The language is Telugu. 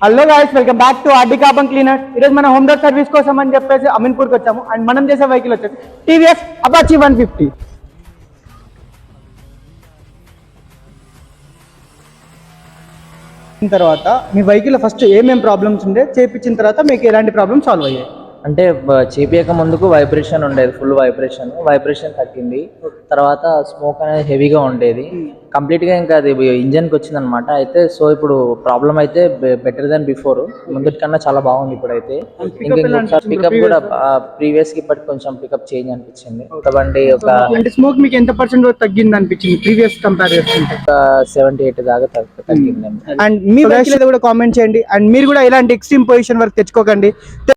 Hello guys, welcome back to RD carbon cleaner. ఈరోజు మన హోమ్ డోర్ సర్వీస్ కోసం అని చెప్పేసి అమీన్పూర్కి వచ్చాము. అండ్ మనం చేసే వెహికల్ వచ్చేసి టీవీఎస్ అపాచీ 150. తర్వాత మీ వెహికల్ ఫస్ట్ ఏమేమి ప్రాబ్లమ్స్ ఉండే చేయించిన తర్వాత మీకు ఎలాంటి ప్రాబ్లమ్ సాల్వ్ అయ్యాయి? అంటే చేపియక ముందుకు వైబ్రేషన్ ఉండేది, ఫుల్ వైబ్రేషన్ తగ్గింది. తర్వాత స్మోక్ అనేది హెవీగా ఉండేది. కంప్లీట్గా ఇంకా అది ఇంజన్కి వచ్చింది అనమాట. అయితే సో ఇప్పుడు ప్రాబ్లం అయితే బెటర్ దెన్ బిఫోర్, ముందుటి కన్నా చాలా బాగుంది ఇప్పుడైతే. ఇంకా పికప్ కూడా ప్రీవియస్ కి ఇప్పటికి కొంచెం పికప్ చేంజ్ అనిపించింది. బండి ఒక స్మోక్ మీకు ఎంత పర్సెంట్ తగ్గింది అనిపించింది ప్రీవియస్ కంపేర్ చేసుకుంటే? 78 దాకా తగ్గింది. అండ్ మీ వెహికల్ కూడా కామెంట్ చేయండి. అండ్ మీరు కూడా ఇలాంటి ఎక్స్ట్రీమ్ పొజిషన్ వరకు తెచ్చుకోకండి.